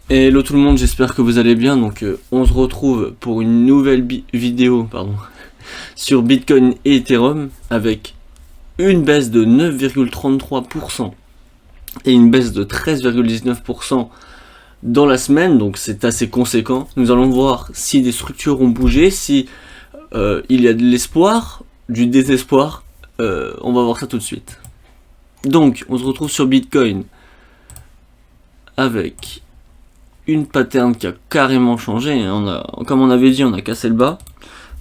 Hello tout le monde, j'espère que vous allez bien. Donc on se retrouve pour une nouvelle vidéo sur Bitcoin et Ethereum avec une baisse de 9,33% et une baisse de 13,19% dans la semaine, donc c'est assez conséquent. Nous allons voir si des structures ont bougé, si il y a de l'espoir, du désespoir. On va voir ça tout de suite. Donc on se retrouve sur Bitcoin avec une pattern qui a carrément changé. Comme on avait dit, on a cassé le bas.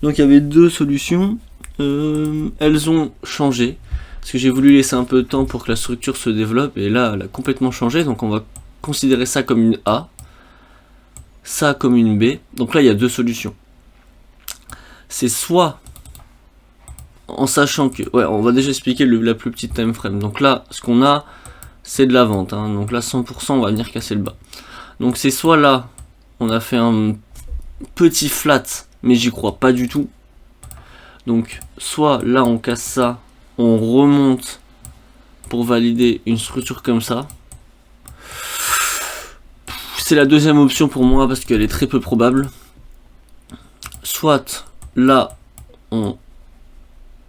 Donc il y avait deux solutions. Elles ont changé. Parce que j'ai voulu laisser un peu de temps pour que la structure se développe. Et là, elle a complètement changé. Donc on va considérer ça comme une A. Ça comme une B. Donc là, il y a deux solutions. C'est soit, en sachant que... Ouais, on va déjà expliquer la plus petite time frame. Donc là, ce qu'on a, c'est de la vente. Donc là, 100%, on va venir casser le bas. Donc c'est soit là, on a fait un petit flat, mais j'y crois pas du tout. Donc soit là, on casse ça, on remonte pour valider une structure comme ça. C'est la deuxième option pour moi parce qu'elle est très peu probable. Soit là, on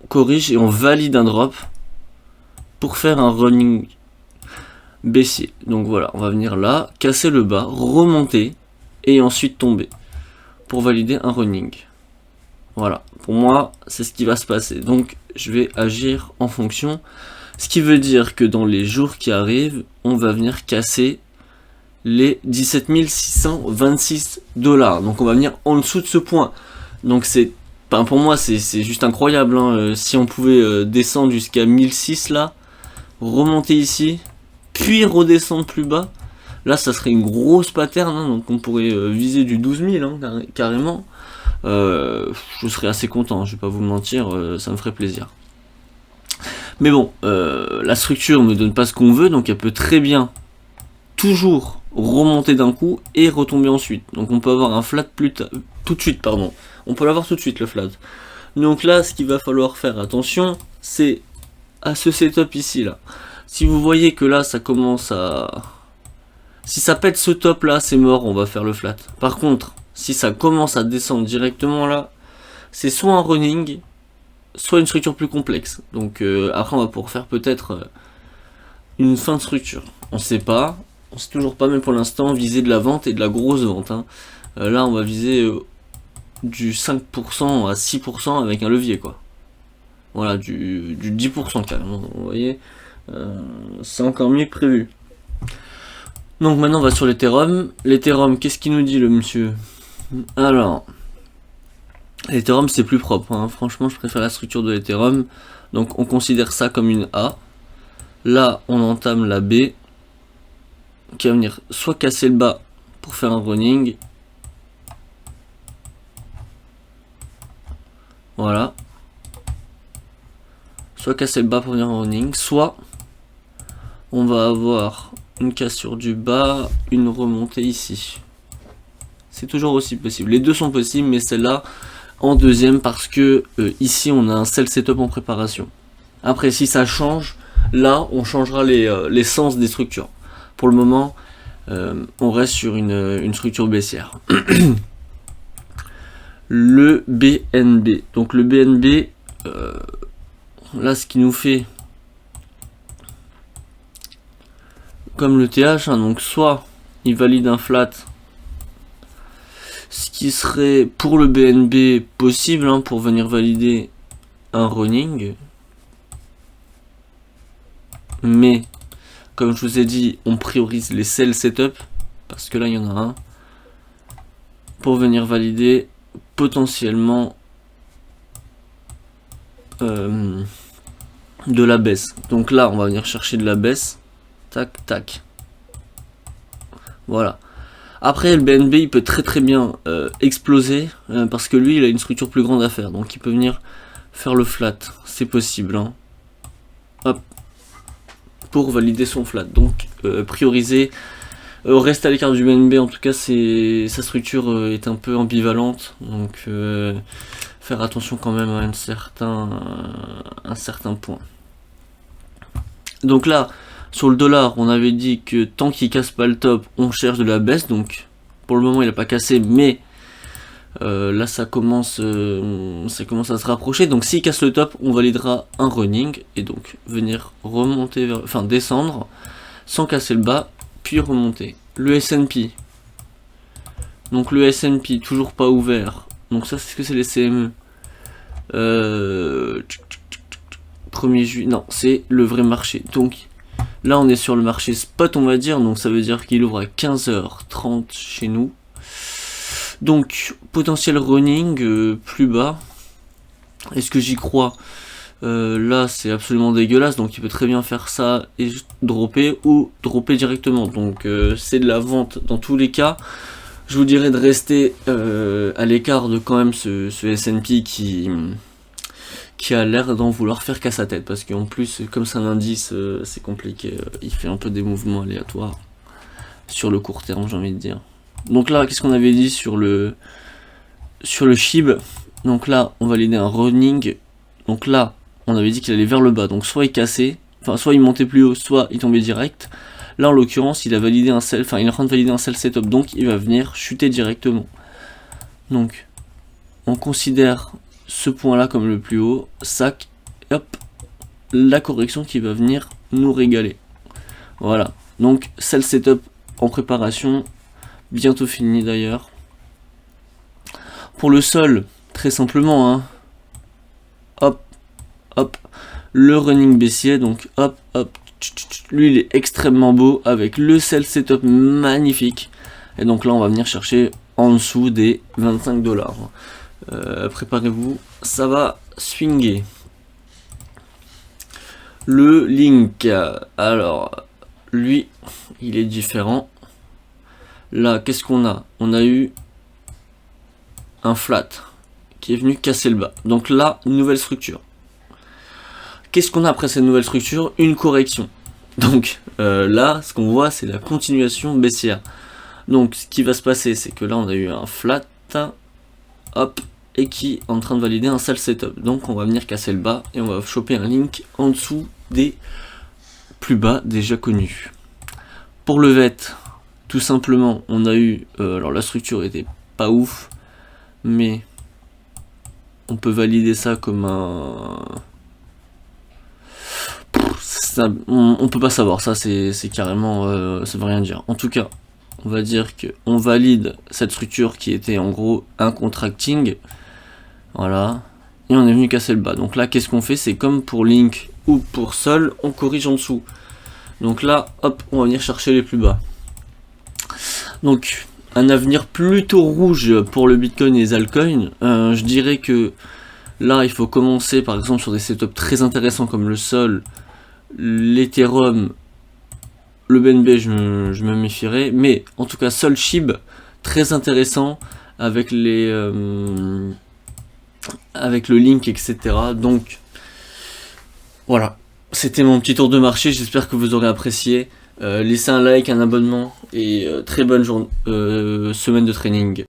corrige et on valide un drop pour faire un running baissier. Donc voilà, on va venir là, casser le bas, remonter et ensuite tomber pour valider un running. Voilà, pour moi c'est ce qui va se passer. Donc je vais agir en fonction, ce qui veut dire que dans les jours qui arrivent, on va venir casser les 17 626 $. Donc on va venir en dessous de ce point. Donc c'est, pour moi c'est juste incroyable. Si on pouvait descendre jusqu'à 1006 là, remonter ici, puis redescendre plus bas, là ça serait une grosse pattern, donc on pourrait viser du 12 000 carrément. Je serais assez content, je vais pas vous mentir, ça me ferait plaisir. Mais bon, la structure ne donne pas ce qu'on veut, donc elle peut très bien toujours remonter d'un coup et retomber ensuite. Donc on peut avoir un flat tout de suite, pardon. On peut l'avoir tout de suite le flat. Donc là, ce qu'il va falloir faire attention, c'est à ce setup ici là. Si vous voyez que là ça commence à... Si ça pète ce top là, c'est mort, on va faire le flat. Par contre, si ça commence à descendre directement là, c'est soit un running, soit une structure plus complexe. Donc après on va pouvoir faire peut-être une fin de structure. On sait pas, on sait toujours pas, mais pour l'instant viser de la vente et de la grosse vente. Là on va viser du 5% à 6% avec un levier quoi. Voilà, du 10% carrément, vous voyez. C'est encore mieux que prévu. Donc maintenant on va sur l'Ethereum. L'Ethereum, qu'est-ce qu'il nous dit le monsieur? Alors, l'Ethereum c'est plus propre, franchement je préfère la structure de l'Ethereum. Donc on considère ça comme une A. Là on entame la B, qui va venir soit casser le bas pour faire un running. Voilà. Soit casser le bas pour venir en running, soit on va avoir une cassure du bas, une remontée ici. C'est toujours aussi possible. Les deux sont possibles, mais celle-là en deuxième parce que ici on a un sell setup en préparation. Après si ça change, là on changera les sens des structures. Pour le moment, on reste sur une structure baissière. Le BNB. Donc le BNB, là ce qui nous fait comme le TH, donc soit il valide un flat, ce qui serait pour le BNB possible pour venir valider un running, mais comme je vous ai dit, on priorise les sell setup parce que là il y en a un pour venir valider potentiellement de la baisse. Donc là on va venir chercher de la baisse. Tac, tac. Voilà. Après, le BNB, il peut très bien exploser, parce que lui, il a une structure plus grande à faire. Donc, il peut venir faire le flat. C'est possible. Hop. Pour valider son flat. Donc, prioriser. Reste à l'écart du BNB. En tout cas, sa structure est un peu ambivalente. Donc, faire attention quand même à un un certain point. Donc là, sur le dollar, on avait dit que tant qu'il casse pas le top, on cherche de la baisse. Donc pour le moment, il n'a pas cassé, mais là ça commence à se rapprocher. Donc s'il casse le top, on validera un running et donc venir remonter vers, enfin descendre sans casser le bas, puis remonter. Le S&P. Donc le S&P toujours pas ouvert. Donc ça, c'est ce que c'est les CME. 1er juillet, non, c'est le vrai marché. Donc là, on est sur le marché spot, on va dire. Donc ça veut dire qu'il ouvre à 15h30 chez nous. Donc potentiel running plus bas. Est-ce que j'y crois? Là, c'est absolument dégueulasse. Donc il peut très bien faire ça et dropper ou dropper directement. Donc c'est de la vente dans tous les cas. Je vous dirais de rester à l'écart de quand même ce S&P qui a l'air d'en vouloir faire qu'à sa tête. Parce qu'en plus, comme c'est un indice, c'est compliqué. Il fait un peu des mouvements aléatoires sur le court terme, j'ai envie de dire. Donc là, qu'est-ce qu'on avait dit sur le SHIB? Donc là, on validait un running. Donc là, on avait dit qu'il allait vers le bas. Donc soit il cassait, enfin soit il montait plus haut, soit il tombait direct. Là, en l'occurrence, il a validé un sell, enfin, il est en train de valider un sell setup, donc il va venir chuter directement. Donc, on considère ce point-là comme le plus haut, sac, hop, la correction qui va venir nous régaler. Voilà. Donc, sell setup en préparation, bientôt fini d'ailleurs. Pour le sol, très simplement, hein, hop, hop, le running baissier, donc hop, hop. Lui il est extrêmement beau avec le sell setup magnifique et donc là on va venir chercher en dessous des 25$. Préparez-vous, ça va swinguer. Le link, alors lui il est différent. Là qu'est-ce qu'on a? On a eu un flat qui est venu casser le bas, donc là une nouvelle structure. Qu'est-ce qu'on a après cette nouvelle structure? Une correction. Donc là, ce qu'on voit, c'est la continuation baissière. Donc ce qui va se passer, c'est que là, on a eu un flat, hop, et qui est en train de valider un sell setup. Donc on va venir casser le bas et on va choper un link en dessous des plus bas déjà connus. Pour le VET, tout simplement, on a eu, alors la structure était pas ouf, mais on peut valider ça comme un... on peut pas savoir, ça c'est carrément, ça veut rien dire. En tout cas, on va dire que on valide cette structure qui était en gros un contracting, voilà, et on est venu casser le bas. Donc là, qu'est-ce qu'on fait? C'est comme pour Link ou pour Sol, on corrige en dessous. Donc là, hop, on va venir chercher les plus bas. Donc un avenir plutôt rouge pour le Bitcoin et les altcoins. Je dirais que là, il faut commencer par exemple sur des setups très intéressants comme le Sol, l'Ethereum, le BNB, je me méfierais, mais en tout cas Sol SHIB, très intéressant avec les avec le link, etc. Donc voilà, c'était mon petit tour de marché, j'espère que vous aurez apprécié. Laissez un like, un abonnement et très bonne journée, semaine de trading.